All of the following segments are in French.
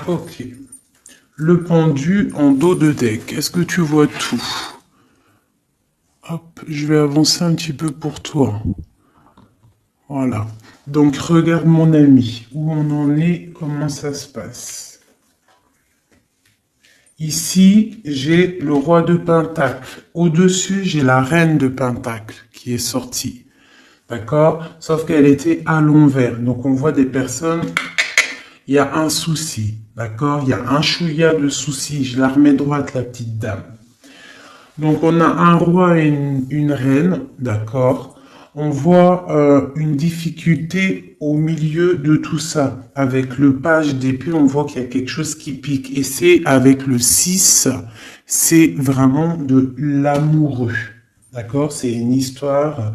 Ok. Le pendu en dos de deck. Est-ce que tu vois tout? Hop, je vais avancer un petit peu pour toi. Voilà. Donc regarde mon ami, où on en est, comment ça se passe. Ici, j'ai le roi de Pentacle. Au-dessus, j'ai la reine de Pentacle qui est sortie. D'accord? Sauf qu'elle était à l'envers. Donc on voit des personnes, il y a un souci. D'accord? Il y a un chouïa de souci. Je la remets droite, la petite dame. Donc on a un roi et une reine, d'accord. On voit une difficulté au milieu de tout ça. Avec le page d'épée, on voit qu'il y a quelque chose qui pique. Et c'est avec le 6, c'est vraiment de l'amoureux. D'accord? C'est une histoire,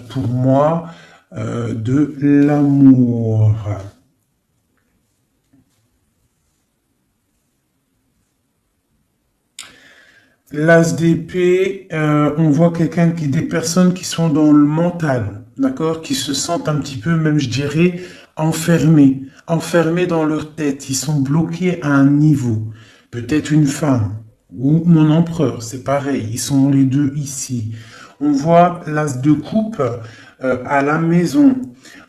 pour moi, de l'amour. L'as d'épée, on voit des personnes qui sont dans le mental, d'accord, qui se sentent un petit peu, même je dirais, enfermées dans leur tête. Ils sont bloqués à un niveau. Peut-être une femme ou mon empereur, c'est pareil. Ils sont les deux ici. On voit l'as de coupe à la maison.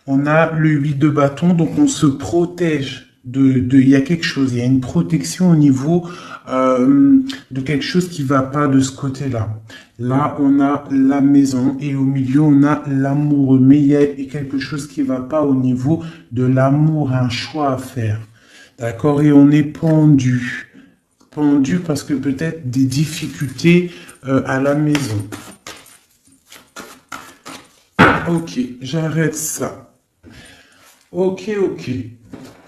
On a le 8 de bâton, donc on se protège il y a quelque chose, il y a une protection au niveau de quelque chose qui va pas de ce côté-là. Là, on a la maison et au milieu, on a l'amoureux. Mais il y a quelque chose qui va pas au niveau de l'amour, un choix à faire. D'accord? Et on est pendu. Pendu parce que peut-être des difficultés à la maison. Ok, j'arrête ça. Ok, ok.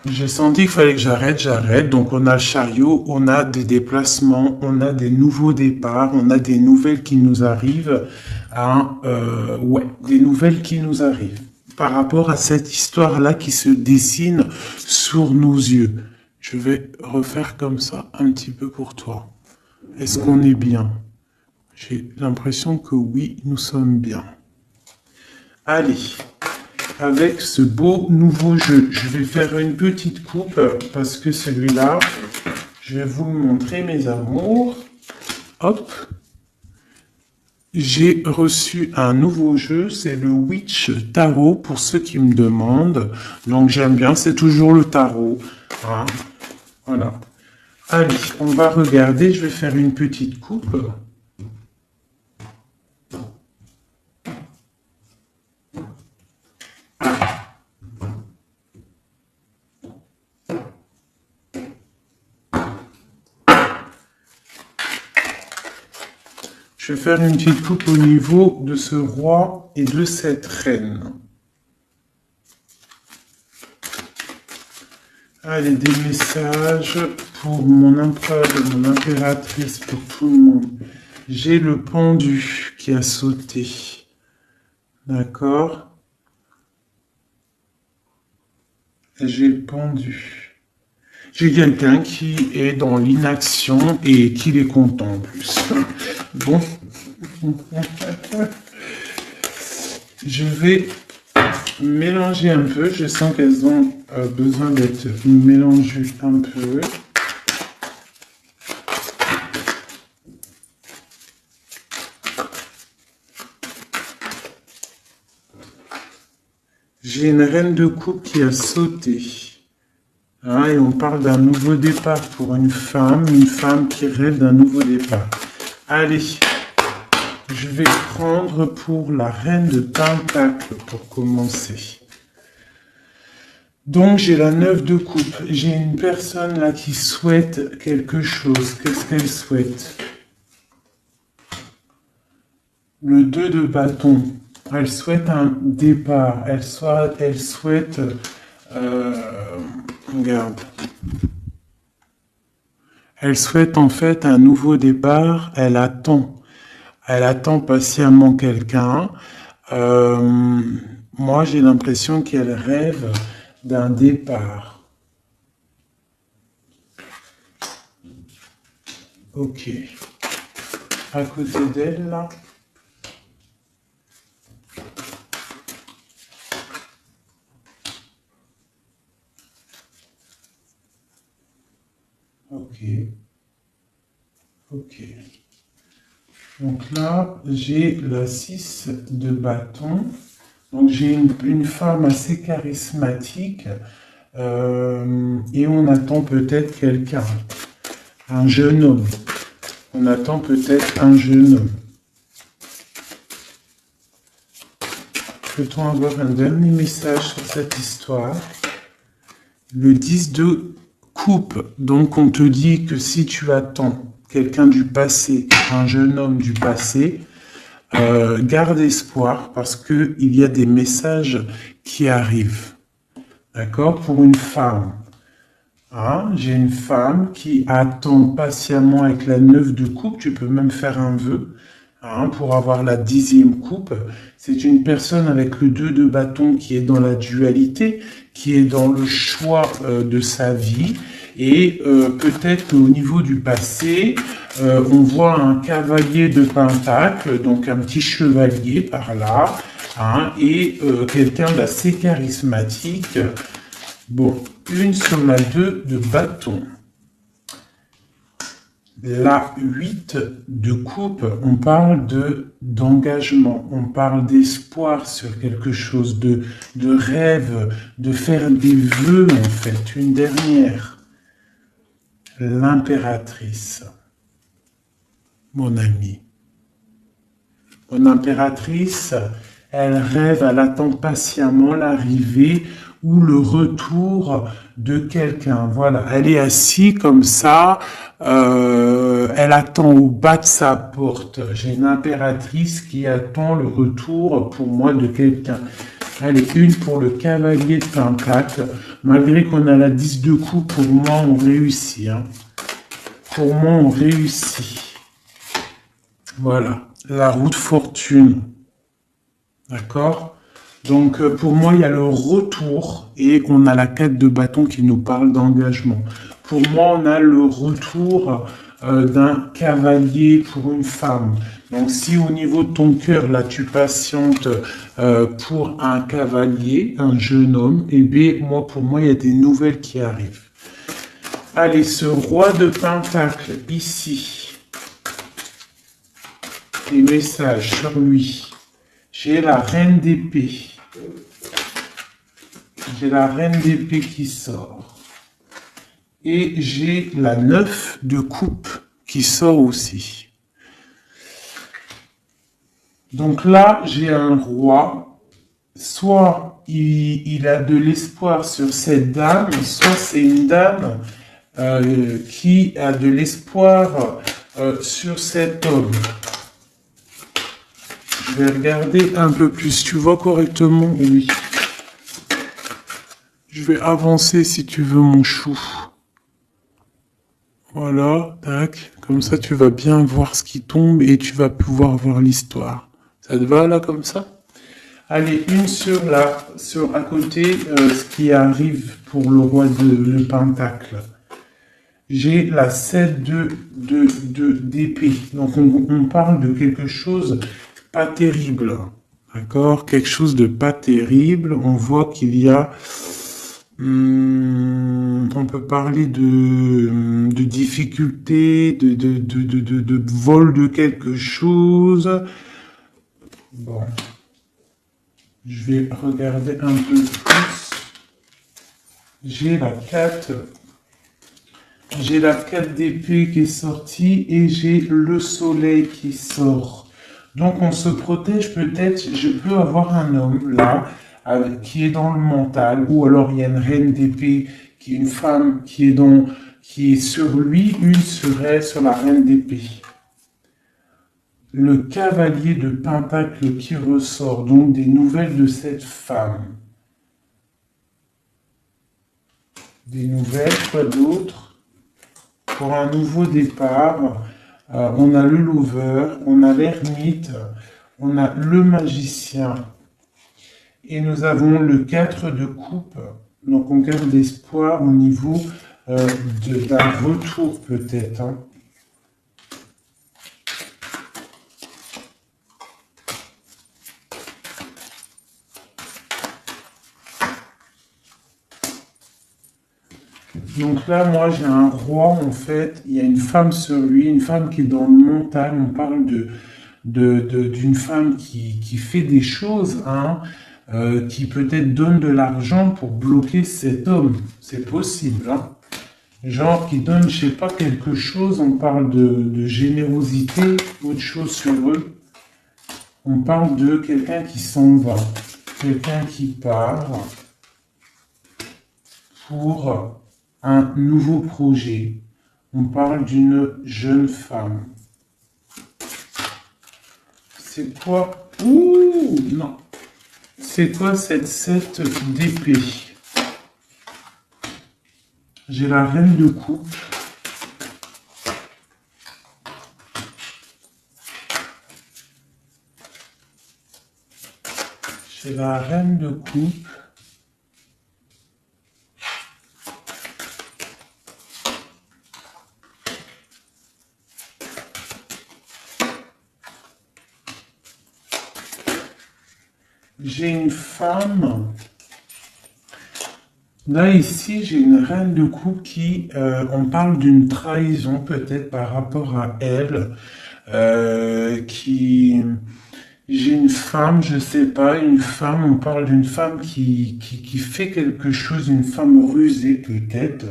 J'ai senti qu'il fallait que j'arrête. Donc on a le chariot, on a des déplacements, on a des nouveaux départs, on a des nouvelles qui nous arrivent. Ouais, des nouvelles qui nous arrivent par rapport à cette histoire-là qui se dessine sur nos yeux. Je vais refaire comme ça un petit peu pour toi. Est-ce qu'on est bien? J'ai l'impression que oui, nous sommes bien. Allez, avec ce beau nouveau jeu, je vais faire une petite coupe parce que celui-là, je vais vous le montrer, mes amours. Hop, j'ai reçu un nouveau jeu, c'est le Witch Tarot pour ceux qui me demandent. Donc j'aime bien, c'est toujours le tarot. Hein. Voilà. Allez, on va regarder, je vais faire une petite coupe. Je vais faire une petite coupe au niveau de ce roi et de cette reine. Allez, des messages pour mon empereur et mon impératrice, pour tout le monde. J'ai le pendu qui a sauté. D'accord? J'ai le pendu. J'ai quelqu'un qui est dans l'inaction et qui est content en plus. Bon. Je vais mélanger un peu. Je sens qu'elles ont besoin d'être mélangées un peu. J'ai une reine de coupe qui a sauté. Hein, et on parle d'un nouveau départ pour une femme qui rêve d'un nouveau départ. Allez, je vais prendre pour la reine de Pentacle pour commencer. Donc j'ai la 9 de coupe. J'ai une personne là qui souhaite quelque chose. Qu'est-ce qu'elle souhaite? Le 2 de bâton. Elle souhaite un départ. Elle souhaite... regarde. Elle souhaite en fait un nouveau départ. Elle attend. Elle attend patiemment quelqu'un. Moi, j'ai l'impression qu'elle rêve d'un départ. Ok. À côté d'elle, là. Ok, ok. Donc là, j'ai la 6 de bâton. Donc j'ai une femme assez charismatique et on attend peut-être quelqu'un, un jeune homme. On attend peut-être un jeune homme. Peut-on avoir un dernier message sur cette histoire? Le 10 de coupe. Donc on te dit que si tu attends quelqu'un du passé, un jeune homme du passé, garde espoir parce que il y a des messages qui arrivent. D'accord? Pour une femme. Hein? J'ai une femme qui attend patiemment avec la 9 de coupe. Tu peux même faire un vœu, hein, pour avoir la 10e coupe. C'est une personne avec le 2 de bâton qui est dans la dualité, qui est dans le choix de sa vie. Et peut-être au niveau du passé, on voit un cavalier de pentacle, donc un petit chevalier par là, hein, et quelqu'un d'assez charismatique. Bon, une sur la 2 de bâton. La 8 de coupe, on parle d'engagement, on parle d'espoir sur quelque chose, de rêve, de faire des vœux en fait. Une dernière. L'impératrice, mon ami. Mon impératrice, elle rêve, elle attend patiemment l'arrivée ou le retour de quelqu'un. Voilà, elle est assise comme ça, elle attend au bas de sa porte. J'ai une impératrice qui attend le retour pour moi de quelqu'un. Allez, une pour le cavalier de pentacle. Malgré qu'on a la 10 de coupe, pour moi, on réussit. Hein. Pour moi, on réussit. Voilà, la roue de fortune. D'accord? Donc, pour moi, il y a le retour et on a la 4 de bâton qui nous parle d'engagement. Pour moi, on a le retour d'un cavalier pour une femme. Donc, si au niveau de ton cœur, là, tu patientes pour un cavalier, un jeune homme, eh bien, moi, pour moi, il y a des nouvelles qui arrivent. Allez, ce roi de pentacle, ici, des messages sur lui. J'ai la reine d'épée. J'ai la reine d'épée qui sort. Et j'ai la 9 de coupe qui sort aussi. Donc là, j'ai un roi. Soit il a de l'espoir sur cette dame, soit c'est une dame qui a de l'espoir sur cet homme. Je vais regarder un peu plus. Tu vois correctement? Oui. Je vais avancer si tu veux, mon chou. Voilà, tac. Comme ça, tu vas bien voir ce qui tombe et tu vas pouvoir voir l'histoire. Ça te va là comme ça? Allez, une sur à côté, ce qui arrive pour le roi de Pentacle. J'ai la 7 d'épée. Donc on parle de quelque chose pas terrible. D'accord? Quelque chose de pas terrible. On voit qu'il y a on peut parler de difficulté, de vol de quelque chose. Bon, je vais regarder un peu plus. J'ai la 4. J'ai la 4 d'épée qui est sortie et j'ai le soleil qui sort. Donc on se protège peut-être, je peux avoir un homme là qui est dans le mental, ou alors il y a une reine d'épée, qui est une femme qui est sur lui, une serait sur la reine d'épée. Le cavalier de pentacle qui ressort, donc des nouvelles de cette femme. Des nouvelles, quoi d'autre? Pour un nouveau départ, on a le lover, on a l'ermite, on a le magicien. Et nous avons le 4 de coupe. Donc on garde espoir au niveau d'un retour peut-être. Hein. Donc là, moi, j'ai un roi, en fait. Il y a une femme sur lui, une femme qui est dans le mental. On parle d'une femme qui fait des choses, hein, qui peut-être donne de l'argent pour bloquer cet homme. C'est possible, hein. Genre qui donne, je sais pas, quelque chose. On parle de générosité, autre chose sur eux. On parle de quelqu'un qui s'en va, quelqu'un qui part pour un nouveau projet. On parle d'une jeune femme. C'est quoi? Ouh, non. C'est quoi cette 7 d'épée? J'ai la reine de coupe. J'ai la reine de coupe. J'ai une femme. Là, ici, j'ai une reine de coupe qui, on parle d'une trahison peut-être par rapport à elle, j'ai une femme, je sais pas, une femme, on parle d'une femme qui fait quelque chose, une femme rusée peut-être,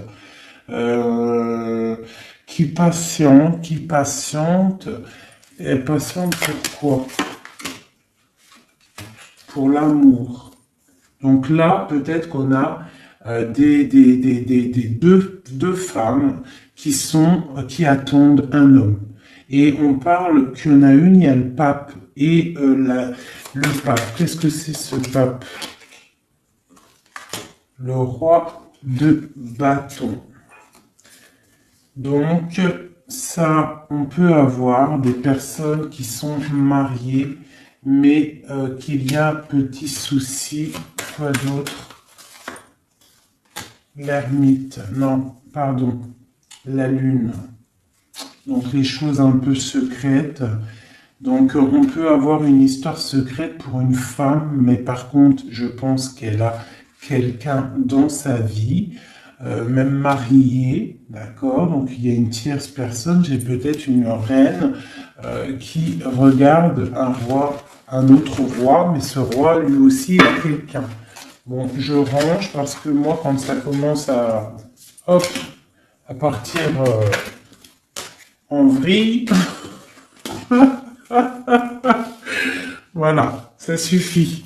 euh, qui patiente, elle patiente pour quoi? Pour l'amour. Donc là, peut-être qu'on a des deux femmes qui attendent un homme. Et on parle qu'il y en a une, il y a le pape et le pape. Qu'est-ce que c'est ce pape? Le roi de bâton. Donc, ça, on peut avoir des personnes qui sont mariées, mais qu'il y a petit souci. Quoi d'autre? L'ermite, non, pardon, la lune. Donc les choses un peu secrètes. Donc on peut avoir une histoire secrète pour une femme, mais par contre, je pense qu'elle a quelqu'un dans sa vie, même marié, d'accord? Donc il y a une tierce personne, j'ai peut-être une reine qui regarde un roi, un autre roi, mais ce roi lui aussi a quelqu'un. Bon, je range parce que moi, quand ça commence hop, à partir en vrille, voilà, ça suffit.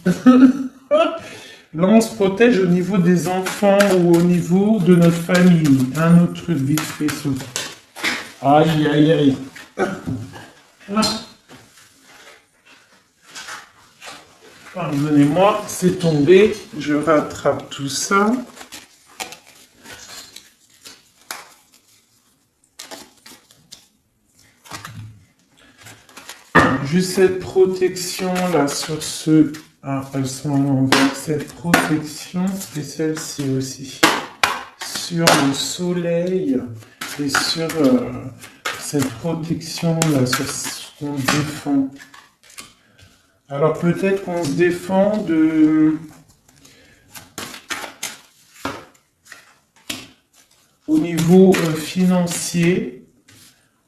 Là, on se protège au niveau des enfants ou au niveau de notre famille. Un autre truc vite fait sauter. Aïe, aïe, aïe. Pardonnez-moi, c'est tombé. Je rattrape tout ça. Juste cette protection là sur ce... Ah, elles sont à l'envers. Cette protection et celle-ci aussi. Sur le soleil et sur cette protection là, sur ce qu'on défend. Alors peut-être qu'on se défend au niveau financier.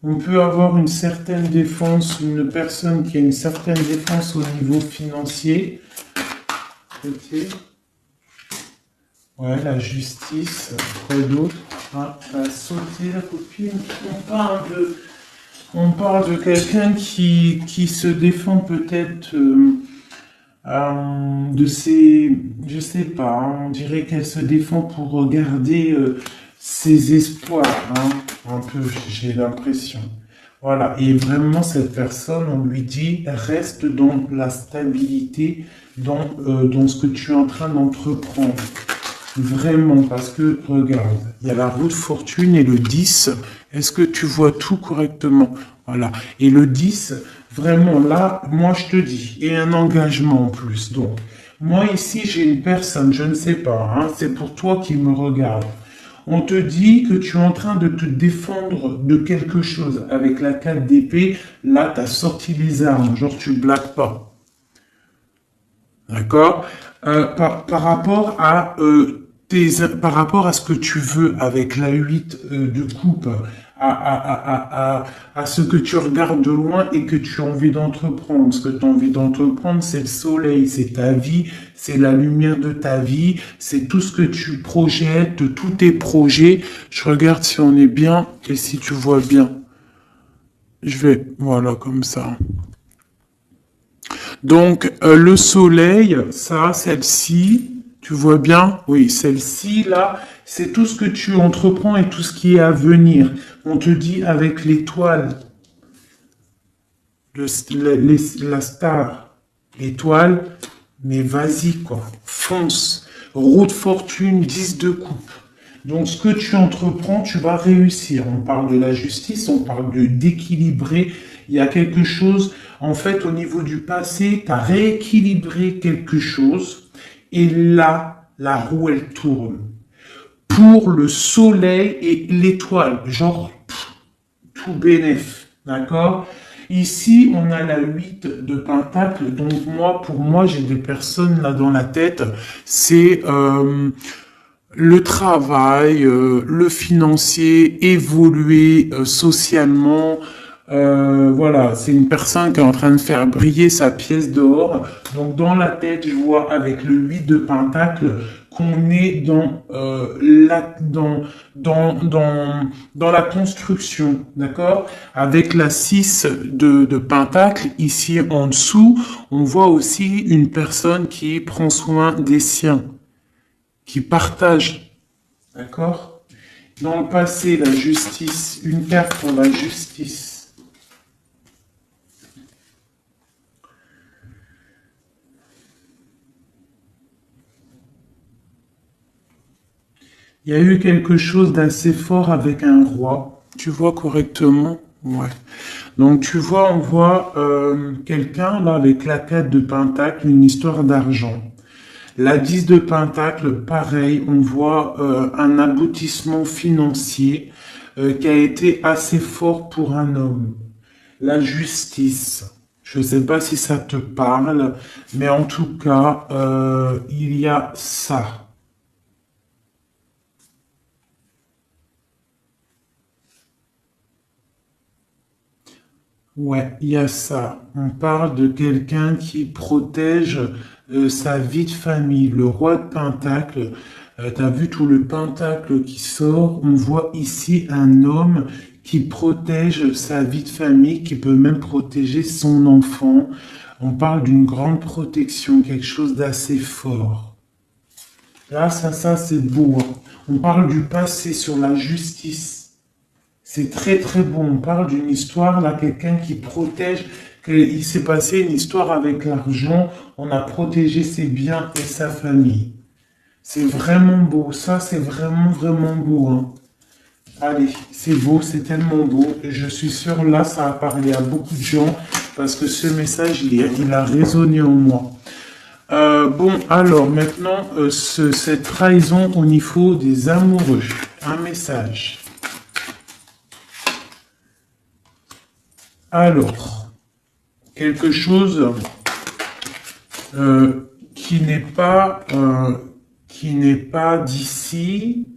On peut avoir une certaine défense, une personne qui a une certaine défense au niveau financier. Ok. Ouais, la justice, quoi d'autre? Ah, à sauter la copine. On parle de quelqu'un qui se défend peut-être de ses... Je sais pas, on dirait qu'elle se défend pour garder ses espoirs, hein, un peu, j'ai l'impression. Voilà, et vraiment cette personne, on lui dit, reste dans la stabilité, dans ce que tu es en train d'entreprendre. Vraiment, parce que, regarde, il y a la roue de fortune et le 10. Est-ce que tu vois tout correctement? Voilà. Et le 10, vraiment, là, moi, je te dis, et un engagement en plus. Donc, moi, ici, j'ai une personne, je ne sais pas, hein, c'est pour toi qui me regarde. On te dit que tu es en train de te défendre de quelque chose. Avec la 4 d'épée, là, tu as sorti les armes, genre tu blagues pas. D'accord? Par rapport à par rapport à ce que tu veux avec la 8 de coupe, à ce que tu regardes de loin et que tu as envie d'entreprendre. Ce que tu as envie d'entreprendre, c'est le soleil, c'est ta vie, c'est la lumière de ta vie, c'est tout ce que tu projettes, tous tes projets. Je regarde si on est bien et si tu vois bien. Je vais, voilà, comme ça. Donc, le soleil, ça, celle-ci, tu vois bien? Oui, celle-ci, là, c'est tout ce que tu entreprends et tout ce qui est à venir. On te dit avec l'étoile, la star, l'étoile, mais vas-y, quoi, fonce. Roue de fortune, 10 de coupe. Donc, ce que tu entreprends, tu vas réussir. On parle de la justice, on parle d'équilibrer. Il y a quelque chose, en fait, au niveau du passé, tu as rééquilibré quelque chose. Et là, la roue, elle tourne. Pour le soleil et l'étoile. Genre, tout bénef. D'accord? Ici, on a la 8 de Pentacle. Donc, pour moi, j'ai des personnes là dans la tête. C'est le travail, le financier, évoluer socialement. Voilà, c'est une personne qui est en train de faire briller sa pièce d'or. Donc dans la tête, je vois avec le 8 de Pentacle qu'on est dans la construction, d'accord? Avec la 6 de Pentacle, ici en dessous, on voit aussi une personne qui prend soin des siens, qui partage, d'accord? Dans le passé, la justice, une carte pour la justice. Il y a eu quelque chose d'assez fort avec un roi. Tu vois correctement? Ouais. Donc tu vois, on voit quelqu'un là avec la 4 de Pentacle, une histoire d'argent. La 10 de Pentacle, pareil, on voit un aboutissement financier qui a été assez fort pour un homme. La justice. Je ne sais pas si ça te parle, mais en tout cas, il y a ça. Ouais, il y a ça. On parle de quelqu'un qui protège sa vie de famille. Le roi de Pentacle, tu as vu tout le Pentacle qui sort. On voit ici un homme qui protège sa vie de famille, qui peut même protéger son enfant. On parle d'une grande protection, quelque chose d'assez fort. Là, ça c'est beau, hein. On parle du passé sur la justice. C'est très très bon. On parle d'une histoire, là, quelqu'un qui protège. Il s'est passé une histoire avec l'argent. On a protégé ses biens et sa famille. C'est vraiment beau. Ça, c'est vraiment vraiment beau, hein. Allez, c'est beau, c'est tellement beau. Je suis sûr, là, ça a parlé à beaucoup de gens parce que ce message, il a résonné en moi. Bon, alors maintenant, cette trahison au niveau des amoureux. Un message. Alors, quelque chose qui n'est pas d'ici,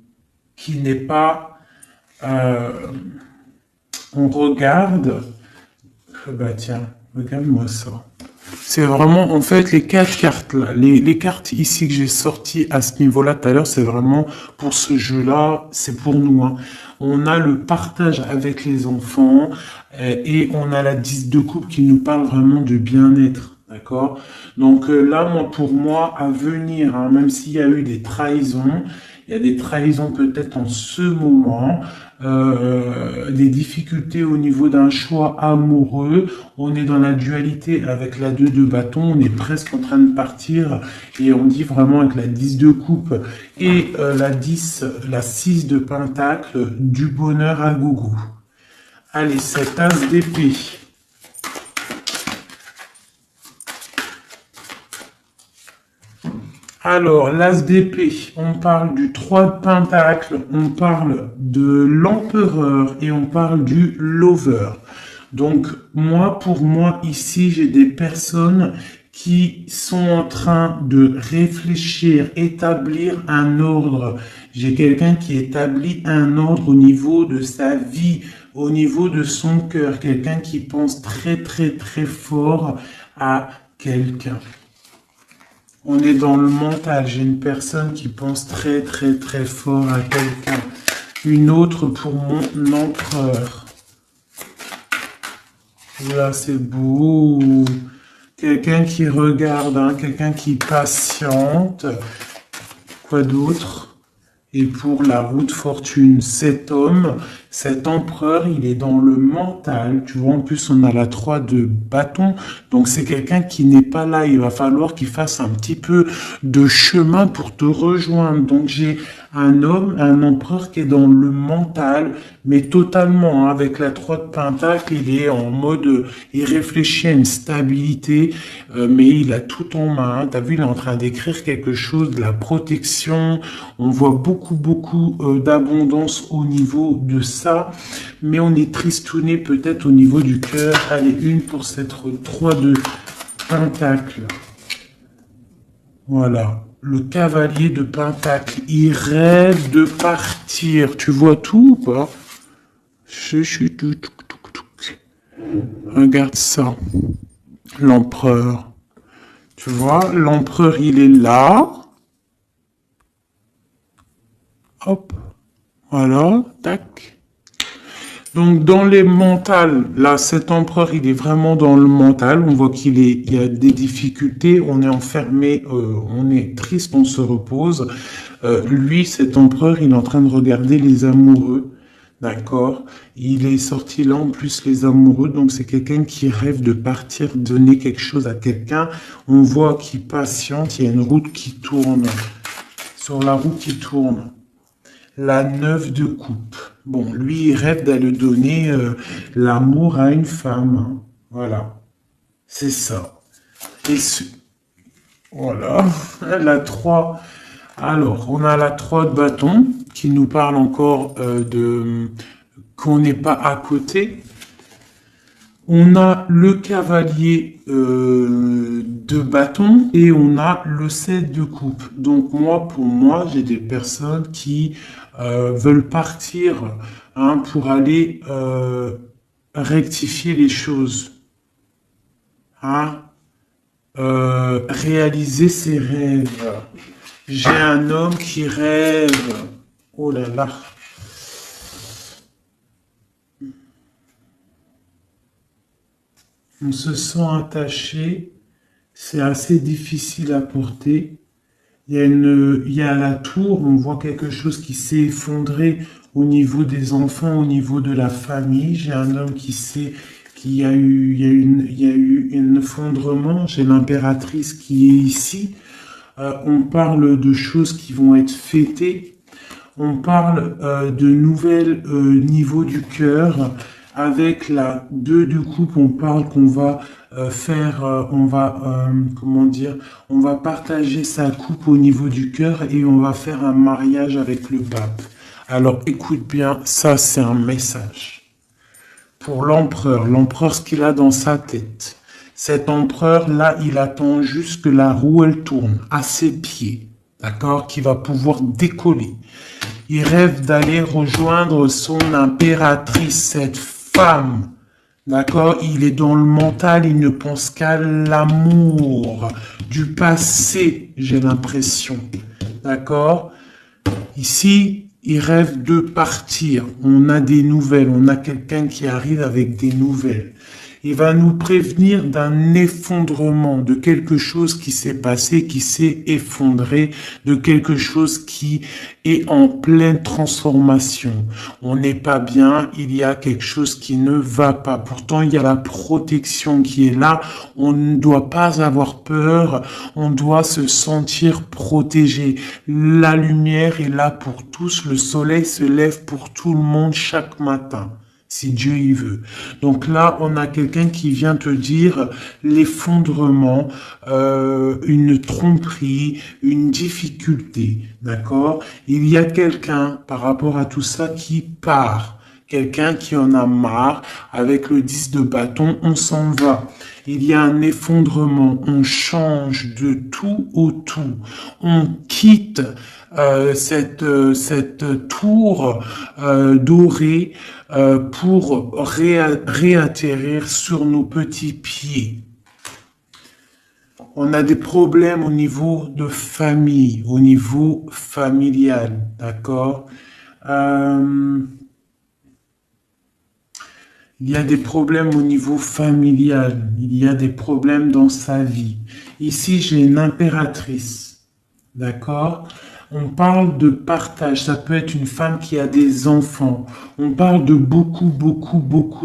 qui n'est pas. On regarde. Bah tiens, regarde-moi ça. C'est vraiment, en fait, les 4 cartes là, les cartes ici que j'ai sorties à ce niveau-là tout à l'heure, c'est vraiment pour ce jeu-là, c'est pour nous, hein. On a le partage avec les enfants et on a la 10 de coupe qui nous parle vraiment de bien-être. D'accord? Donc là, pour moi, à venir, hein, même s'il y a eu des trahisons, il y a des trahisons peut-être en ce moment, des difficultés au niveau d'un choix amoureux. On est dans la dualité avec la 2 de bâton, on est presque en train de partir et on dit vraiment avec la 10 de coupe et la 6 de pentacle, du bonheur à gogo. Allez, cette as d'épée. Alors, l'as d'épée, on parle du 3 de pentacle, on parle de l'empereur et on parle du lover. Donc, pour moi, ici, j'ai des personnes qui sont en train de réfléchir, établir un ordre. J'ai quelqu'un qui établit un ordre au niveau de sa vie, au niveau de son cœur, quelqu'un qui pense très très très fort à quelqu'un. On est dans le mental, j'ai une personne qui pense très très très fort à quelqu'un. Une autre pour mon empereur. Là, c'est beau. Quelqu'un qui regarde, hein, quelqu'un qui patiente. Quoi d'autre? Et pour la roue de fortune, cet homme, cet empereur, il est dans le mental. Tu vois, en plus, on a la 3 de bâton. Donc, c'est quelqu'un qui n'est pas là. Il va falloir qu'il fasse un petit peu de chemin pour te rejoindre. Donc, j'ai un homme, un empereur qui est dans le mental, mais totalement, hein, avec la 3 de pentacle, il est en mode, il réfléchit à une stabilité, mais il a tout en main. T'as vu, il est en train d'écrire quelque chose, de la protection. On voit beaucoup d'abondance au niveau de ça, mais on est tristouné peut-être au niveau du cœur. Allez, une pour cette 3 de pentacle. Voilà. Le cavalier de pentacle, il rêve de partir. Tu vois tout ou pas? Regarde ça. L'empereur. Tu vois, l'empereur, il est là. Hop. Voilà. Tac. Donc, dans les mentales, là, cet empereur, il est vraiment dans le mental. On voit il y a des difficultés. On est enfermé, on est triste, on se repose. Lui, cet empereur, il est en train de regarder les amoureux. D'accord? Il est sorti là, en plus, les amoureux. Donc, c'est quelqu'un qui rêve de partir, donner quelque chose à quelqu'un. On voit qu'il patiente. Il y a une route qui tourne. Sur la route qui tourne. La 9 de coupe. Bon, lui, il rêve d'aller donner l'amour à une femme. Hein. Voilà. C'est ça. Et voilà. La 3. Alors, on a la 3 de bâton qui nous parle encore qu'on n'est pas à côté. On a le cavalier de bâton et on a le 7 de coupe. Donc pour moi, j'ai des personnes qui veulent partir, hein, pour aller rectifier les choses, hein, réaliser ses rêves. J'ai un homme qui rêve. Oh là là. On se sent attaché, c'est assez difficile à porter. Il y a la tour, on voit quelque chose qui s'est effondré au niveau des enfants, au niveau de la famille. J'ai un homme il y a eu un effondrement. J'ai l'impératrice qui est ici. On parle de choses qui vont être fêtées. On parle de nouvelles niveaux du cœur. Avec la 2 de coupe, on parle qu'on va comment dire, on va partager sa coupe au niveau du cœur et on va faire un mariage avec le pape. Alors écoute bien, ça c'est un message pour l'empereur. L'empereur, ce qu'il a dans sa tête. Cet empereur-là, il attend juste que la roue, elle tourne à ses pieds, d'accord, qui va pouvoir décoller. Il rêve d'aller rejoindre son impératrice, cette femme, d'accord? Il est dans le mental, il ne pense qu'à l'amour du passé, j'ai l'impression, d'accord? Ici, il rêve de partir. On a des nouvelles, on a quelqu'un qui arrive avec des nouvelles. Il va nous prévenir d'un effondrement, de quelque chose qui s'est passé, qui s'est effondré, de quelque chose qui est en pleine transformation. On n'est pas bien, il y a quelque chose qui ne va pas. Pourtant, il y a la protection qui est là. On ne doit pas avoir peur, on doit se sentir protégé. La lumière est là pour tous, le soleil se lève pour tout le monde chaque matin. Si Dieu y veut. Donc là, on a quelqu'un qui vient te dire l'effondrement, une tromperie, une difficulté, d'accord? Il y a quelqu'un par rapport à tout ça qui part, quelqu'un qui en a marre. Avec le 10 de bâton, on s'en va. Il y a un effondrement, on change de tout au tout. On quitte cette tour dorée pour réatterrir sur nos petits pieds. On a des problèmes au niveau de famille, au niveau familial, d'accord? Il y a des problèmes au niveau familial, il y a des problèmes dans sa vie. Ici, j'ai une impératrice, d'accord? On parle de partage, ça peut être une femme qui a des enfants. On parle de beaucoup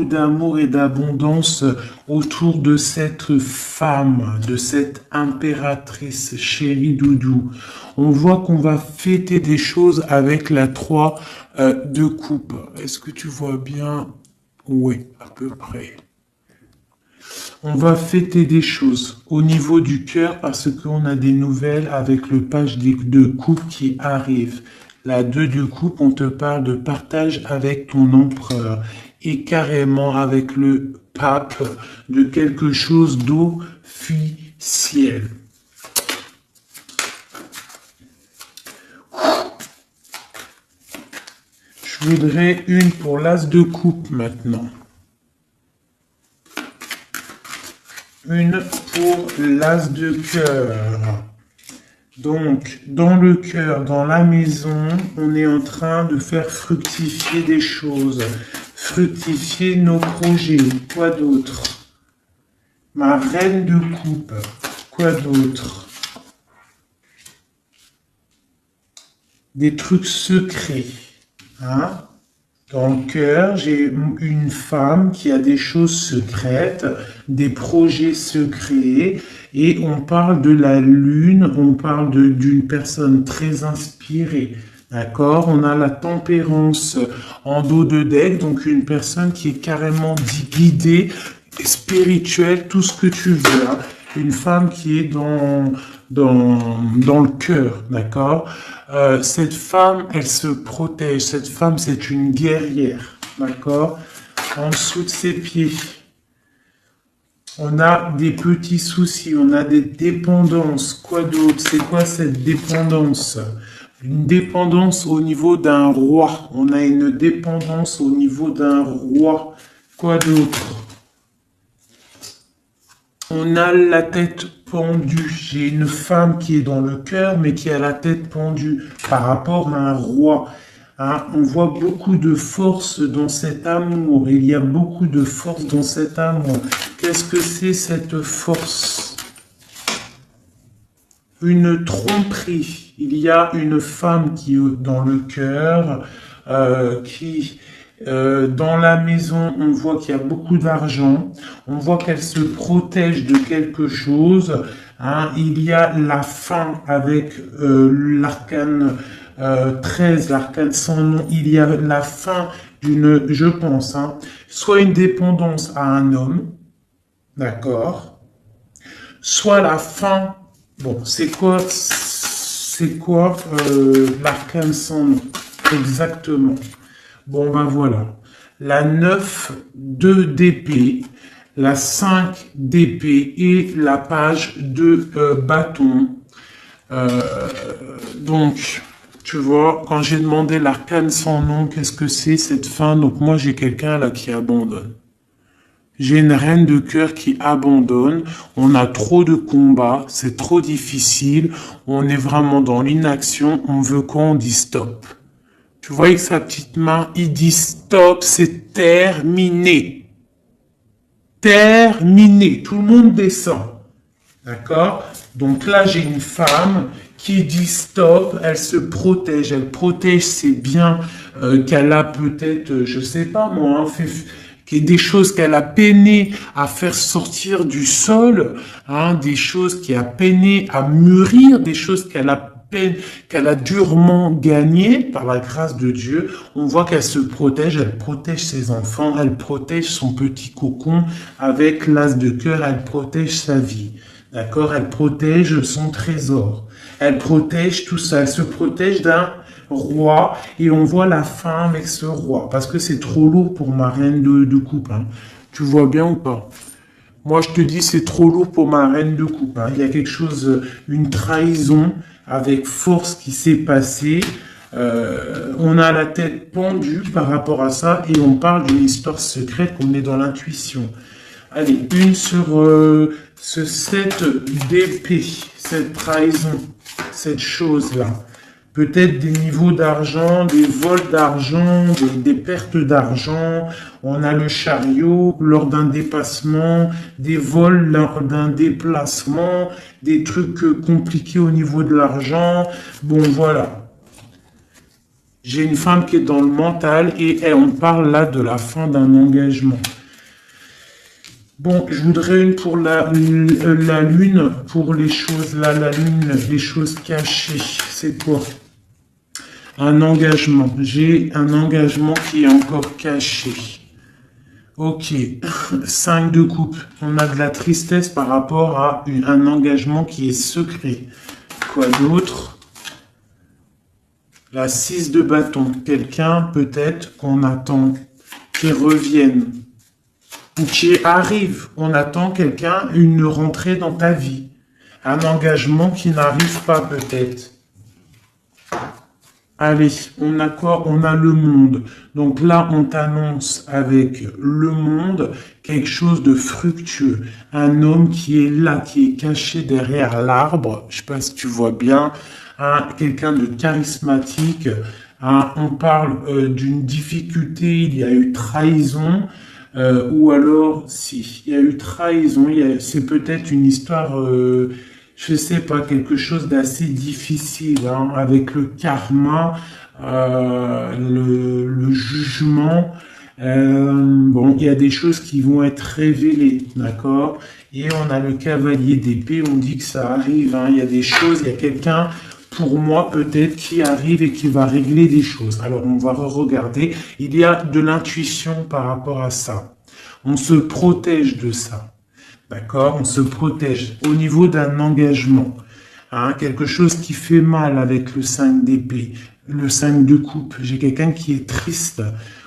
d'amour et d'abondance autour de cette femme, de cette impératrice, chérie doudou. On voit qu'on va fêter des choses avec la 3 de coupe. Est-ce que tu vois bien? Oui, à peu près. On va fêter des choses au niveau du cœur parce qu'on a des nouvelles avec le page de coupe qui arrive. La 2 de coupe, on te parle de partage avec ton empereur et carrément avec le pape de quelque chose d'officiel. Je voudrais une pour l'as de coupe maintenant. Une pour l'as de cœur. Donc, dans le cœur, dans la maison, on est en train de faire fructifier des choses. Fructifier nos projets. Quoi d'autre? Ma reine de coupe. Quoi d'autre? Des trucs secrets. Hein? Dans le cœur, j'ai une femme qui a des choses secrètes, des projets secrets, et on parle de la lune, on parle d'une personne très inspirée. D'accord? On a la tempérance en dos de deck, donc une personne qui est carrément guidée, spirituelle, tout ce que tu veux. Hein? Une femme qui est dans le cœur, d'accord? Cette femme, elle se protège. Cette femme, c'est une guerrière, d'accord? En dessous de ses pieds, on a des petits soucis, on a des dépendances. Quoi d'autre? C'est quoi cette dépendance? Une dépendance au niveau d'un roi. On a une dépendance au niveau d'un roi. Quoi d'autre? On a la tête pendue. J'ai une femme qui est dans le cœur, mais qui a la tête pendue par rapport à un roi. Hein, on voit beaucoup de force dans cet amour. Il y a beaucoup de force dans cet amour. Qu'est-ce que c'est cette force? Une tromperie. Il y a une femme qui est dans le cœur, dans la maison, on voit qu'il y a beaucoup d'argent. On voit qu'elle se protège de quelque chose. Hein. Il y a la fin avec l'arcane 13, l'arcane sans nom. Il y a la fin d'une, je pense, hein, soit une dépendance à un homme, d'accord, soit la fin. Bon, c'est quoi l'arcane sans nom exactement? Bon, ben voilà. La 9 d'épée, la 5 d'épée et la page de bâton. Donc, tu vois, quand j'ai demandé l'arcane sans nom, qu'est-ce que c'est cette fin? Donc moi, j'ai quelqu'un là qui abandonne. J'ai une reine de cœur qui abandonne. On a trop de combats, c'est trop difficile. On est vraiment dans l'inaction. On veut qu'on dise stop. Tu vois avec sa petite main, il dit stop, c'est terminé. Terminé. Tout le monde descend. D'accord? Donc là, j'ai une femme qui dit stop, elle se protège. Elle protège ses biens qu'elle a peut-être, je sais pas moi, hein, des choses qu'elle a peiné à faire sortir du sol, hein, des choses qui a peiné à mûrir, des choses qu'elle a durement gagné par la grâce de Dieu. On voit qu'elle se protège, elle protège ses enfants, elle protège son petit cocon avec l'as de cœur, elle protège sa vie. D'accord? Elle protège son trésor. Elle protège tout ça. Elle se protège roi, et on voit la fin avec ce roi, parce que c'est trop lourd pour ma reine de coupe, hein. Tu vois bien ou pas? Moi, je te dis, c'est trop lourd pour ma reine de coupe, hein. Il y a quelque chose, une trahison avec force qui s'est passée. On a la tête pendue par rapport à ça et on parle d'une histoire secrète qu'on est dans l'intuition. Allez, une sur ce 7 d'épée, cette trahison, cette chose-là. Peut-être des niveaux d'argent, des vols d'argent, des pertes d'argent. On a le chariot lors d'un dépassement, des vols lors d'un déplacement, des trucs compliqués au niveau de l'argent. Bon, voilà. J'ai une femme qui est dans le mental et on parle là de la fin d'un engagement. Bon, je voudrais une pour la lune, pour les choses là, la lune, les choses cachées. C'est quoi? Un engagement. J'ai un engagement qui est encore caché. Ok, 5 de coupe. On a de la tristesse par rapport à un engagement qui est secret. Quoi d'autre? La 6 de bâton. Quelqu'un peut-être qu'on attend qui revienne. Ou qui arrive. On attend quelqu'un, une rentrée dans ta vie. Un engagement qui n'arrive pas peut-être. Allez, on a quoi? On a le monde. Donc là, on t'annonce avec le monde quelque chose de fructueux. Un homme qui est là, qui est caché derrière l'arbre. Je sais pas si tu vois bien. Quelqu'un de charismatique. On parle d'une difficulté. Il y a eu trahison. Ou alors, si, il y a eu trahison. C'est peut-être une histoire... je sais pas, quelque chose d'assez difficile, hein, avec le karma, le jugement. Bon, il y a des choses qui vont être révélées, d'accord? Et on a le cavalier d'épée, on dit que ça arrive, hein, il y a des choses, il y a quelqu'un, pour moi peut-être, qui arrive et qui va régler des choses. Alors on va regarder, il y a de l'intuition par rapport à ça. On se protège de ça. D'accord? On se protège au niveau d'un engagement. Hein, quelque chose qui fait mal avec le 5 d'épée, le 5 de coupe. J'ai quelqu'un qui est triste.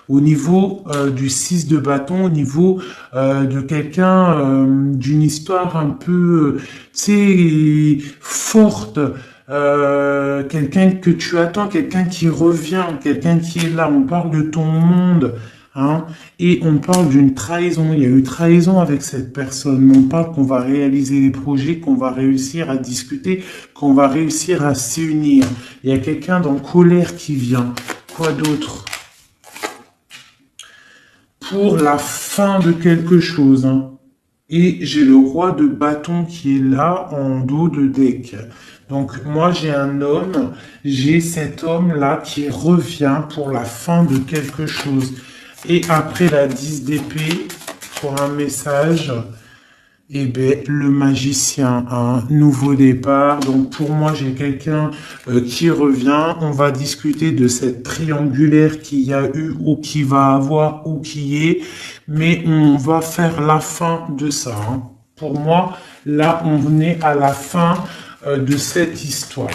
Au niveau du 6 de bâton, au niveau de quelqu'un d'une histoire un peu, tu sais, forte. Quelqu'un que tu attends, quelqu'un qui revient, quelqu'un qui est là. On parle de ton monde. Hein, et on parle d'une trahison. Il y a eu trahison avec cette personne. On parle qu'on va réaliser des projets, qu'on va réussir à discuter, qu'on va réussir à s'unir. Il y a quelqu'un dans colère qui vient. Quoi d'autre? Pour la fin de quelque chose. Hein. Et j'ai le roi de bâton qui est là en dos de deck. Donc moi j'ai un homme, j'ai cet homme-là qui revient pour la fin de quelque chose. Et après la 10 d'épée, pour un message, eh ben, le magicien, un nouveau départ. Donc pour moi, j'ai quelqu'un qui revient. On va discuter de cette triangulaire qu'il y a eu ou qui va avoir ou qui est. Mais on va faire la fin de ça. Hein. Pour moi, là, on est à la fin de cette histoire.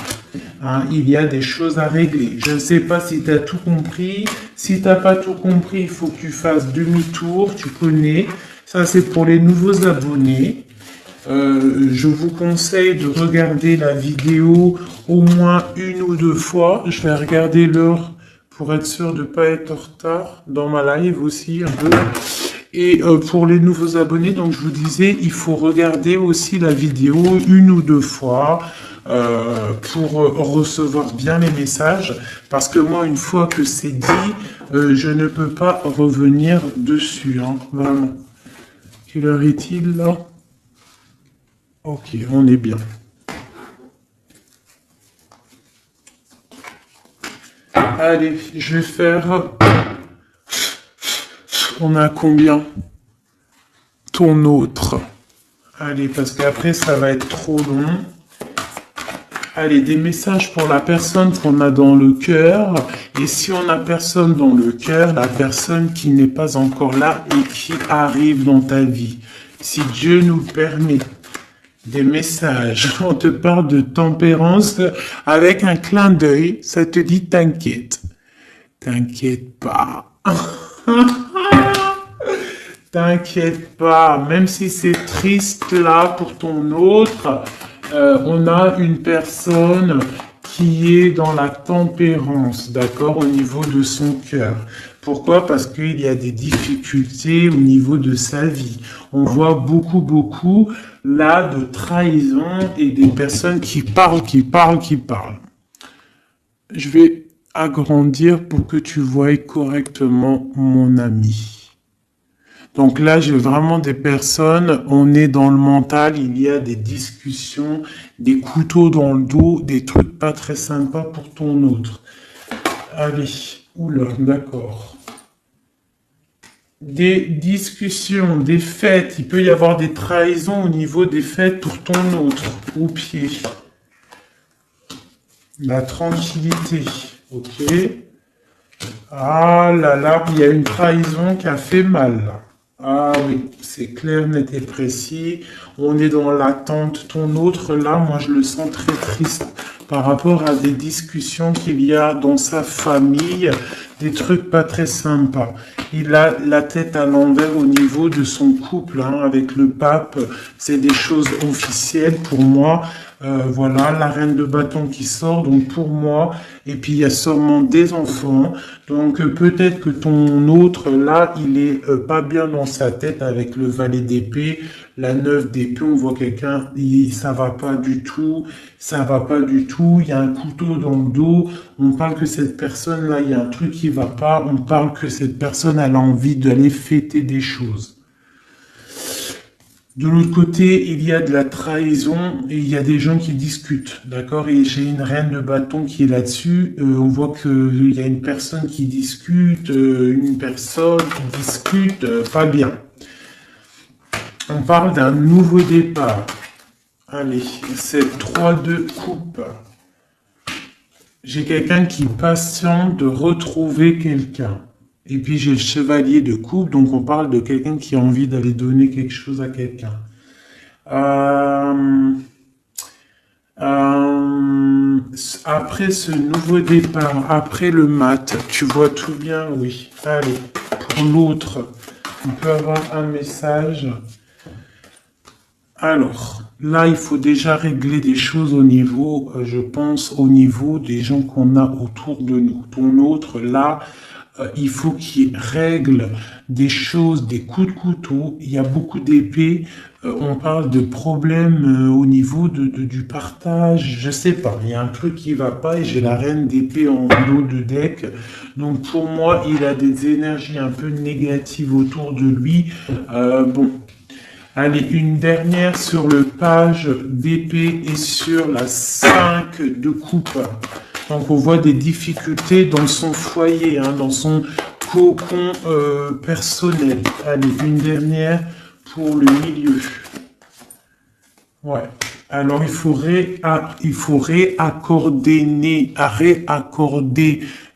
Hein, il y a des choses à régler. Je ne sais pas si tu as tout compris. Si tu n'as pas tout compris, il faut que tu fasses demi-tour. Tu connais. Ça, c'est pour les nouveaux abonnés. Je vous conseille de regarder la vidéo au moins 1 ou 2 fois. Je vais regarder l'heure pour être sûr de ne pas être en retard dans ma live aussi un peu. Et pour les nouveaux abonnés, donc je vous disais, il faut regarder aussi la vidéo 1 ou 2 fois pour recevoir bien les messages. Parce que moi, une fois que c'est dit, je ne peux pas revenir dessus. Hein, vraiment. Quelle heure est-il là? Ok, on est bien. Allez, je vais faire... On a combien? Ton autre. Allez, parce qu'après, ça va être trop long. Allez, des messages pour la personne qu'on a dans le cœur. Et si on n'a personne dans le cœur, la personne qui n'est pas encore là et qui arrive dans ta vie. Si Dieu nous le permet. des messages. On te parle de tempérance avec un clin d'œil. Ça te dit t'inquiète. T'inquiète pas. T'inquiète pas. Même si c'est triste là pour ton autre, on a une personne qui est dans la tempérance, d'accord, au niveau de son cœur. Pourquoi? Parce qu'il y a des difficultés au niveau de sa vie. On voit beaucoup, là, de trahison et des personnes qui parlent. Je vais agrandir pour que tu voies correctement mon ami. Donc là, j'ai vraiment des personnes, on est dans le mental, il y a des discussions, des couteaux dans le dos, des trucs pas très sympas pour ton autre. Allez, oula, d'accord. Des discussions, des fêtes, il peut y avoir des trahisons au niveau des fêtes pour ton autre, au pied. La tranquillité, ok. Ah là là, il y a une trahison qui a fait mal là. Ah oui, c'est clair, net et précis. On est dans l'attente. Ton autre, là, moi, je le sens très triste par rapport à des discussions qu'il y a dans sa famille, des trucs pas très sympas. Il a la tête à l'envers au niveau de son couple, hein, avec le pape. C'est des choses officielles pour moi. Voilà, la reine de bâton qui sort, donc pour moi, et puis il y a sûrement des enfants, donc peut-être que ton autre, là, il est pas bien dans sa tête avec le valet d'épée, la 9 d'épée, on voit quelqu'un, ça va pas du tout, il y a un couteau dans le dos, on parle que cette personne-là, il y a un truc qui va pas, on parle que cette personne, elle a envie d'aller fêter des choses. De l'autre côté, il y a de la trahison et il y a des gens qui discutent, d'accord? Et j'ai une reine de bâton qui est là-dessus. On voit qu'il y a une personne qui discute, pas bien. On parle d'un nouveau départ. Allez, c'est 3 de coupe. J'ai quelqu'un qui patiente de retrouver quelqu'un. Et puis j'ai le chevalier de coupe, donc on parle de quelqu'un qui a envie d'aller donner quelque chose à quelqu'un. Après ce nouveau départ, après le mat, tu vois tout bien, oui. Allez, pour l'autre, on peut avoir un message. Alors, là, il faut déjà régler des choses au niveau, je pense, au niveau des gens qu'on a autour de nous. Ton autre, là, il faut qu'il règle des choses, des coups de couteau. Il y a beaucoup d'épées. On parle de problèmes au niveau du partage. Je sais pas. Il y a un truc qui va pas et j'ai la reine d'épée en dos de deck. Donc pour moi, il a des énergies un peu négatives autour de lui. Bon. Allez, une dernière sur le page d'épée et sur la 5 de coupe. Donc on voit des difficultés dans son foyer, hein, dans son cocon personnel. Allez, une dernière pour le milieu. Ouais. Alors il faut réaccorder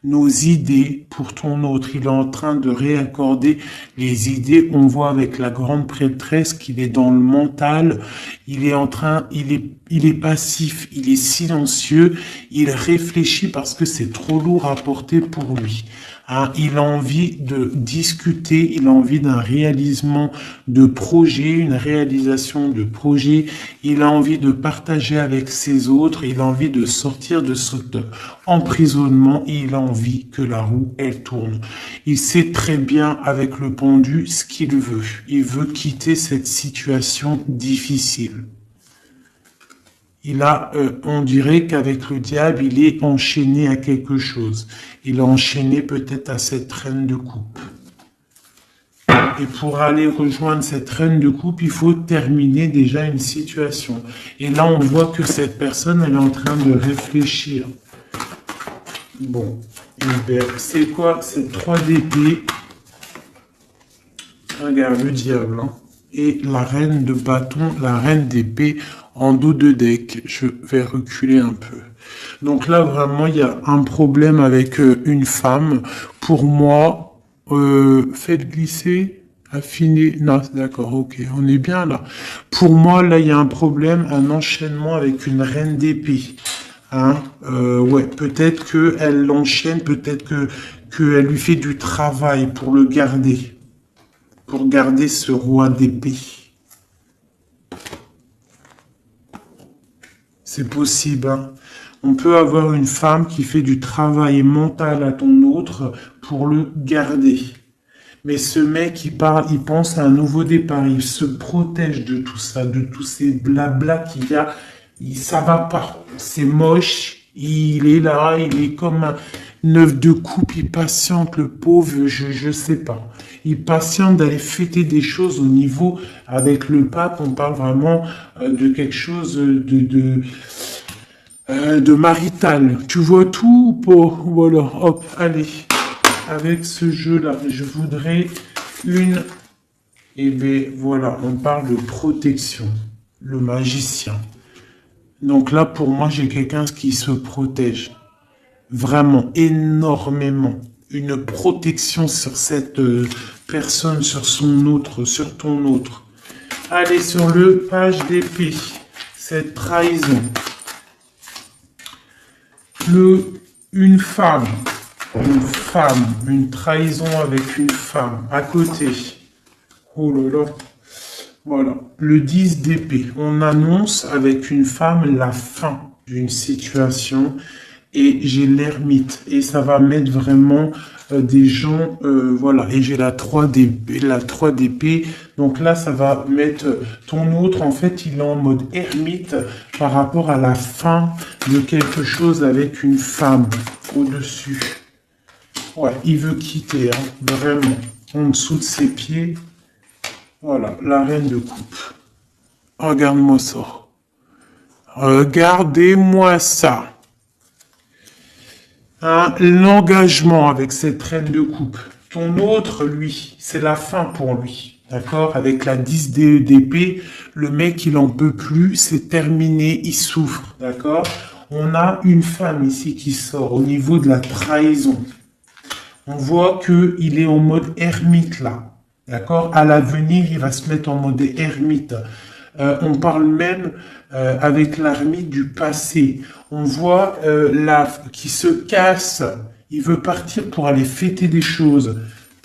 nos idées pour ton autre. Il est en train de réaccorder les idées. On voit avec la grande prêtresse qu'il est dans le mental. Il est passif, il est silencieux. Il réfléchit parce que c'est trop lourd à porter pour lui. Hein, il a envie de discuter, il a envie d'un réalisation de projet, il a envie de partager avec ses autres, il a envie de sortir de cet emprisonnement, et il a envie que la roue, elle tourne. Il sait très bien avec le pendu ce qu'il veut. Il veut quitter cette situation difficile. On dirait qu'avec le diable, il est enchaîné à quelque chose. Il est enchaîné peut-être à cette reine de coupe. Et pour aller rejoindre cette reine de coupe, il faut terminer déjà une situation. Et là, on voit que cette personne, elle est en train de réfléchir. Bon, c'est quoi? C'est 3 d'épée. Regarde, le diable, hein. Et la reine de bâton, la reine d'épée en dos de deck. Je vais reculer un peu. Donc là, vraiment, il y a un problème avec une femme. Pour moi, faites glisser. Affiner. Non, d'accord, ok, on est bien là. Pour moi, là, il y a un problème, un enchaînement avec une reine d'épée. Hein, ouais, peut-être que elle l'enchaîne, peut-être que qu'elle lui fait du travail pour garder ce roi d'épée. C'est possible, hein. On peut avoir une femme qui fait du travail mental à ton autre pour le garder. Mais ce mec, il parle, il pense à un nouveau départ, il se protège de tout ça, de tous ces blabla qu'il y a. Ça va pas, c'est moche, il est là, il est comme un œuf de coupe, il patiente, le pauvre, je sais pas. Il patiente d'aller fêter des choses au niveau, avec le pape, on parle vraiment de quelque chose de marital. Tu vois tout ou pas? Voilà, hop, allez. Avec ce jeu-là, je voudrais une... Et bien voilà, on parle de protection. Le magicien. Donc là, pour moi, j'ai quelqu'un qui se protège. Vraiment, énormément. Une protection sur cette personne, sur son autre, sur ton autre. Allez, sur le page d'épée. Cette trahison. Une femme. Une femme, une trahison avec une femme à côté. Oh là là. Voilà. Le 10 d'épée. On annonce avec une femme la fin d'une situation et j'ai l'ermite. Et ça va mettre vraiment des gens, voilà. Et j'ai la 3 d'épée, la 3 d'épée. Donc là, ça va mettre ton autre, en fait, il est en mode ermite par rapport à la fin de quelque chose avec une femme au-dessus. Ouais, il veut quitter, hein, vraiment. En dessous de ses pieds. Voilà, la reine de coupe. Regarde-moi ça. Regardez-moi ça. Hein, l'engagement avec cette reine de coupe. Ton autre, lui, c'est la fin pour lui. D'accord? Avec la 10 d'épée, le mec, il en peut plus, c'est terminé, il souffre. D'accord? On a une femme ici qui sort au niveau de la trahison. On voit qu'il est en mode ermite là. D'accord? À l'avenir, il va se mettre en mode ermite. On parle même avec l'ermite du passé. On voit là qui se casse. Il veut partir pour aller fêter des choses.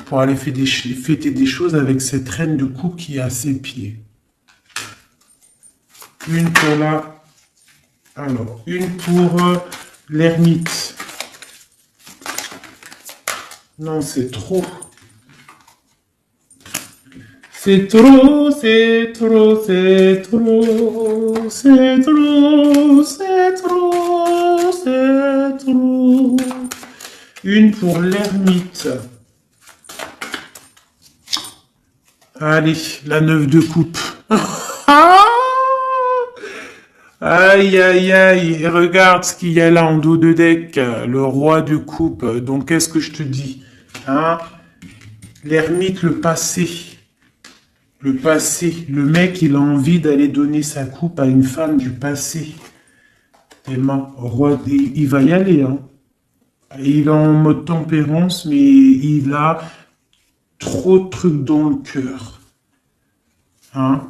Pour aller fêter des choses avec cette reine de coupe qui est à ses pieds. Une pour la... Alors, une pour l'ermite. Non, c'est trop. C'est trop, c'est trop, c'est trop, c'est trop, c'est trop, c'est trop. Une pour l'ermite. Allez, la 9 de coupe. Aïe, aïe, aïe, regarde ce qu'il y a là en dos de deck, le roi de coupe. Donc, qu'est-ce que je te dis? Hein? L'ermite, le passé. Le passé. Le mec, il a envie d'aller donner sa coupe à une femme du passé. Emma, roi, il va y aller, hein. Il est en mode tempérance, mais il a trop de trucs dans le cœur. Hein?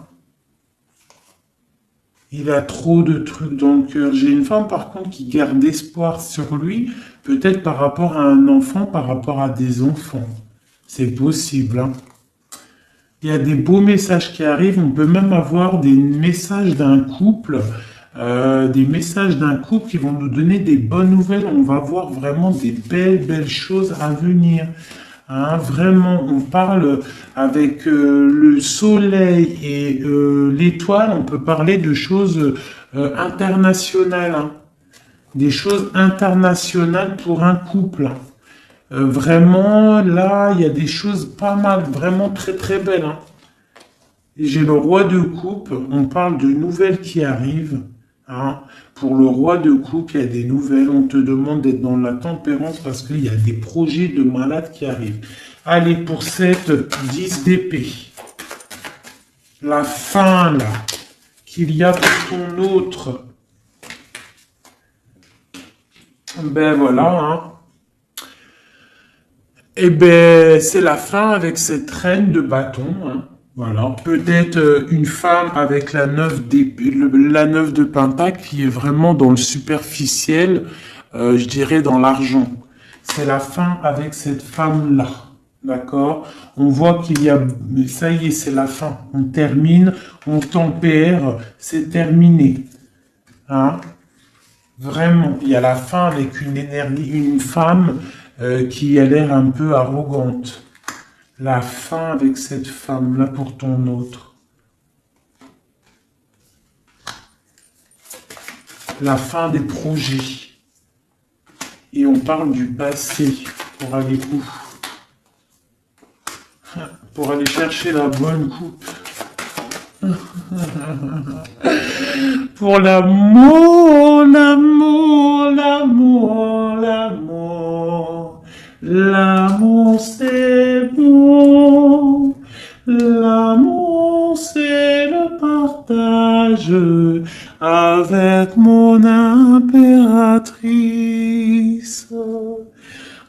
Il a trop de trucs dans le cœur. J'ai une femme, par contre, qui garde espoir sur lui, peut-être par rapport à un enfant, par rapport à des enfants. C'est possible, hein. Il y a des beaux messages qui arrivent. On peut même avoir des messages d'un couple, qui vont nous donner des bonnes nouvelles. On va voir vraiment des belles, belles choses à venir. Hein, vraiment, on parle avec le soleil et l'étoile, on peut parler de choses internationales. Hein. Des choses internationales pour un couple. Hein. Vraiment, là, il y a des choses pas mal, vraiment très très belles. Hein. J'ai le roi de coupe, on parle de nouvelles qui arrivent. Hein. Pour le roi de coupe, il y a des nouvelles, on te demande d'être dans la tempérance parce qu'il y a des projets de malades qui arrivent. Allez, pour cette 10 d'épée, la fin là, qu'il y a pour ton autre, ben voilà, hein. Eh ben, c'est la fin avec cette reine de bâton, hein. Voilà. Peut-être une femme avec la la 9 de pentacle qui est vraiment dans le superficiel, je dirais dans l'argent. C'est la fin avec cette femme-là. D'accord? On voit qu'il y a, ça y est, c'est la fin. On termine, on tempère, c'est terminé. Hein? Vraiment, il y a la fin avec une énergie, une femme qui a l'air un peu arrogante. La fin avec cette femme-là pour ton autre. La fin des projets. Et on parle du passé pour aller où? Pour aller chercher la bonne coupe. Pour l'amour, l'amour, l'amour, l'amour. L'amour c'est bon. L'amour c'est le partage avec mon impératrice.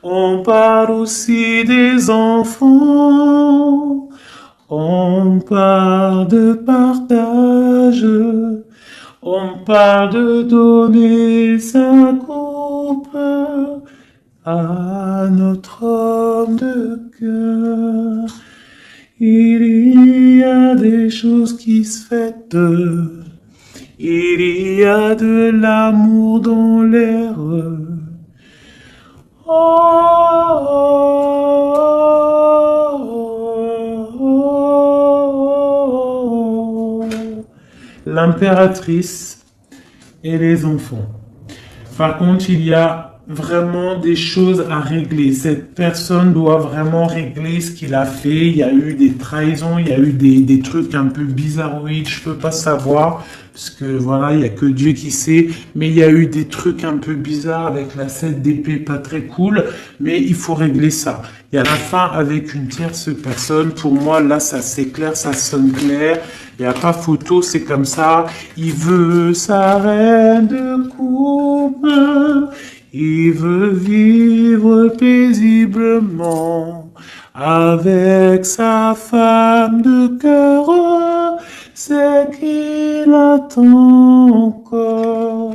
On parle aussi des enfants. On parle de partage, on parle de donner sa coupe à notre homme de cœur. Il y a des choses qui se fêtent, il y a de l'amour dans l'air. L'impératrice et les enfants. Par contre, il y a vraiment des choses à régler. Cette personne doit vraiment régler ce qu'il a fait. Il y a eu des trahisons, il y a eu des trucs un peu bizarroïdes, je peux pas savoir, parce que voilà, il y a que Dieu qui sait, mais il y a eu des trucs un peu bizarres avec la 7 d'épée, pas très cool, mais il faut régler ça. Il y a la fin avec une tierce personne. Pour moi, là, ça c'est clair, ça sonne clair. Il n'y a pas photo, c'est comme ça. Il veut sa reine de coupe. Il veut vivre paisiblement avec sa femme de cœur. C'est qu'il attend encore.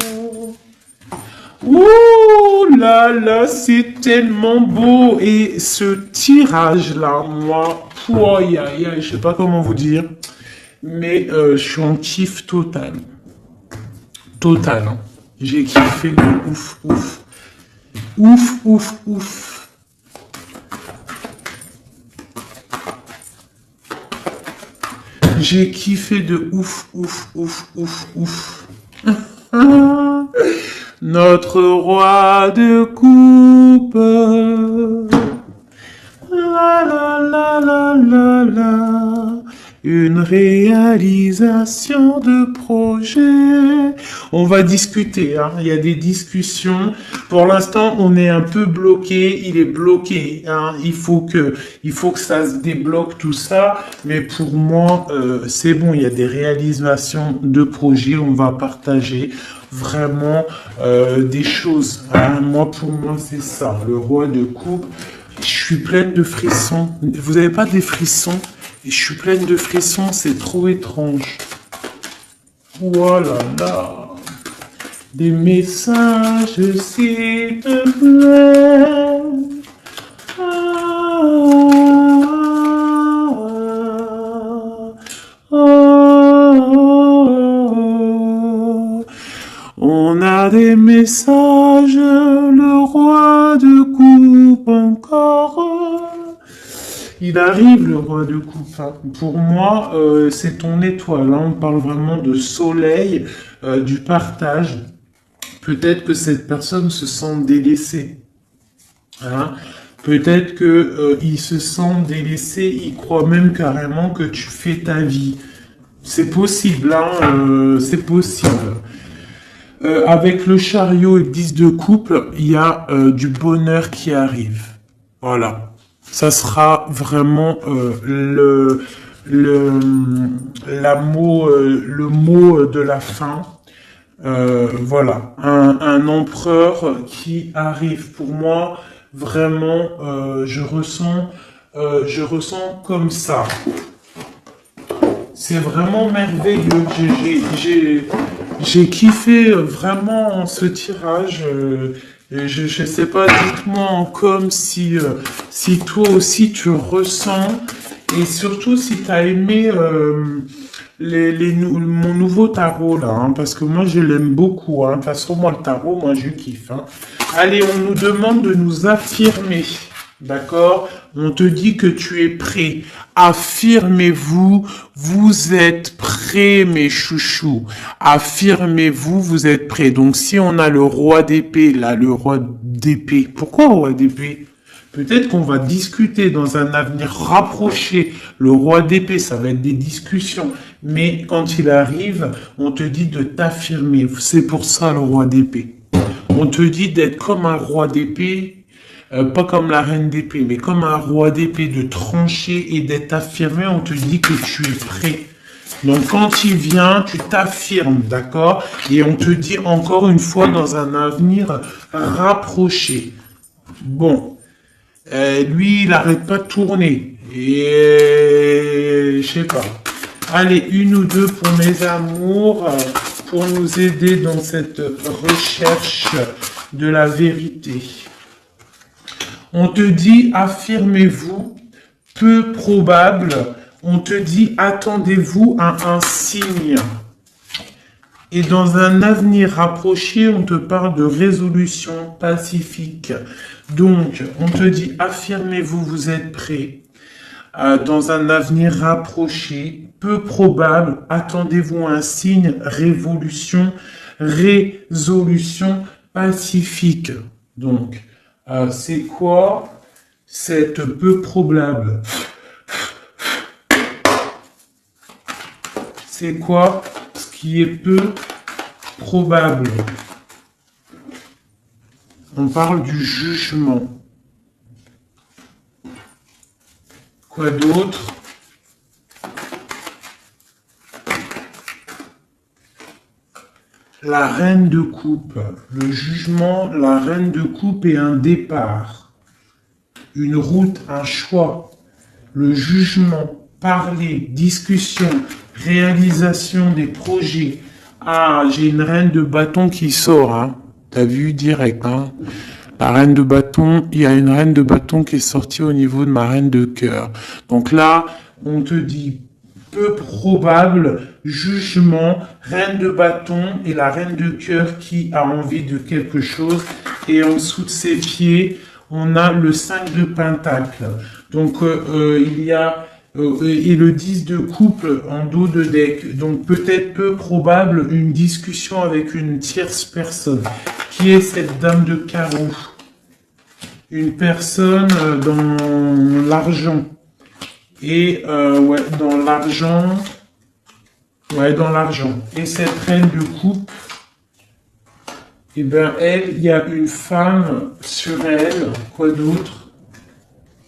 Ouh là là, c'est tellement beau. Et ce tirage-là, moi, je sais pas comment vous dire, mais je suis en kiff total. Total, hein. J'ai kiffé de ouf, ouf. Ouf, ouf, ouf. J'ai kiffé de ouf, ouf, ouf, ouf, ouf. Notre roi de coupe. La la la la la la. Une réalisation de projet. On va discuter, hein. Il y a des discussions. Pour l'instant, on est un peu bloqué. Il est bloqué, hein. Il faut que ça se débloque tout ça. Mais pour moi, c'est bon. Il y a des réalisations de projet. On va partager vraiment des choses, hein. Moi, pour moi, c'est ça. Le roi de coupe. Je suis pleine de frissons. Vous n'avez pas des frissons? Et je suis pleine de frissons, c'est trop étrange. Voilà, là. Des messages, s'il te plaît. On a des messages, le roi de coupe encore. Il arrive, le roi de coupe. Hein. Pour moi, c'est ton étoile. Là, on parle vraiment de soleil, du partage. Peut-être que cette personne se sent délaissée. Hein. Peut-être que il se sent délaissé. Il croit même carrément que tu fais ta vie. C'est possible. Hein, c'est possible. Avec le chariot et 10 de coupe, il y a du bonheur qui arrive. Voilà. Ça sera vraiment le mot de la fin. Voilà, un empereur qui arrive. Pour moi, vraiment, je ressens comme ça. C'est vraiment merveilleux. J'ai kiffé vraiment ce tirage. Je sais pas, dites-moi en com si toi aussi tu ressens et surtout si tu as aimé mon nouveau tarot là, hein, parce que moi je l'aime beaucoup. Hein. De toute façon, moi le tarot, moi je kiffe. Hein. Allez, on nous demande de nous affirmer. D'accord? On te dit que tu es prêt. Affirmez-vous, vous êtes prêts, mes chouchous. Affirmez-vous, vous êtes prêts. Donc, si on a le roi d'épée, là, le roi d'épée. Pourquoi roi d'épée? Peut-être qu'on va discuter dans un avenir rapproché. Le roi d'épée, ça va être des discussions. Mais quand il arrive, on te dit de t'affirmer. C'est pour ça le roi d'épée. On te dit d'être comme un roi d'épée. Pas comme la reine d'épée, mais comme un roi d'épée, de trancher et d'être affirmé, on te dit que tu es prêt. Donc quand il vient, tu t'affirmes, d'accord? Et on te dit encore une fois dans un avenir rapproché. Bon, lui, il n'arrête pas de tourner. Et je sais pas. Allez, une ou deux pour mes amours, pour nous aider dans cette recherche de la vérité. On te dit, affirmez-vous, peu probable. On te dit, attendez-vous à un signe. Et dans un avenir rapproché, on te parle de résolution pacifique. Donc, on te dit, affirmez-vous, vous êtes prêts. Dans un avenir rapproché, peu probable, attendez-vous à un signe, résolution pacifique. Donc, c'est quoi cette peu probable? C'est quoi ce qui est peu probable? On parle du jugement. Quoi d'autre? La reine de coupe, le jugement, la reine de coupe et un départ, une route, un choix, le jugement, parler, discussion, réalisation des projets. Ah, j'ai une reine de bâton qui sort, hein. T'as vu direct, hein. La reine de bâton, il y a une reine de bâton qui est sortie au niveau de ma reine de cœur. Donc là, on te dit peu probable, jugement, reine de bâton et la reine de cœur qui a envie de quelque chose. Et en dessous de ses pieds, on a le 5 de pentacle. Donc il y a et le 10 de couple en dos de deck. Donc peut-être peu probable une discussion avec une tierce personne. Qui est cette dame de carreau? Une personne dans l'argent. Et ouais, dans l'argent. Ouais, dans l'argent. Et cette reine de coupe, eh ben elle, il y a une femme sur elle. Quoi d'autre?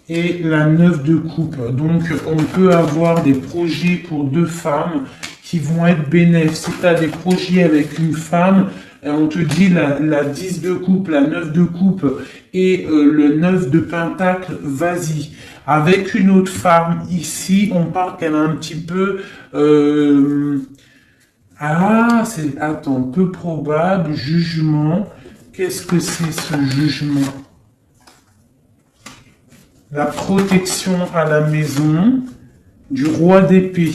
Et la 9 de coupe. Donc on peut avoir des projets pour deux femmes qui vont être bénéfiques. Si tu as des projets avec une femme, on te dit la 10 de coupe, la 9 de coupe et le 9 de pentacle, vas-y. Avec une autre femme, ici, on parle qu'elle a un petit peu... Ah, c'est... Attends, peu probable, jugement. Qu'est-ce que c'est ce jugement? La protection à la maison du roi d'épée.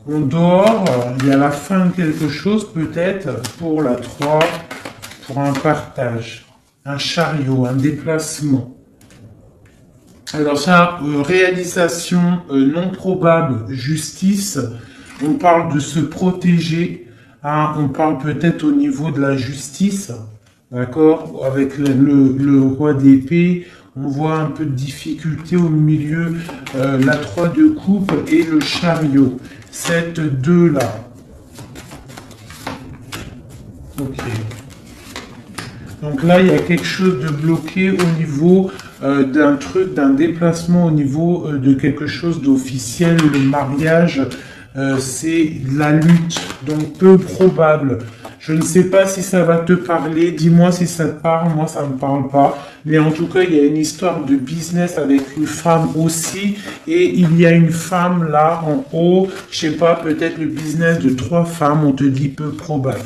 On dort, il y a la fin de quelque chose peut-être pour la 3, pour un partage, un chariot, un déplacement. Alors ça, réalisation non probable, justice, on parle de se protéger, hein, on parle peut-être au niveau de la justice, d'accord, avec le roi d'épée, on voit un peu de difficulté au milieu, la 3 de coupe et le chariot. Cette 2 là. Ok. Donc là, il y a quelque chose de bloqué au niveau d'un truc, d'un déplacement au niveau de quelque chose d'officiel. Le mariage, c'est la lutte. Donc peu probable. Je ne sais pas si ça va te parler. Dis-moi si ça te parle. Moi, ça me parle pas. Mais en tout cas, il y a une histoire de business avec une femme aussi. Et il y a une femme là en haut. Je sais pas, peut-être le business de trois femmes. On te dit peu probable.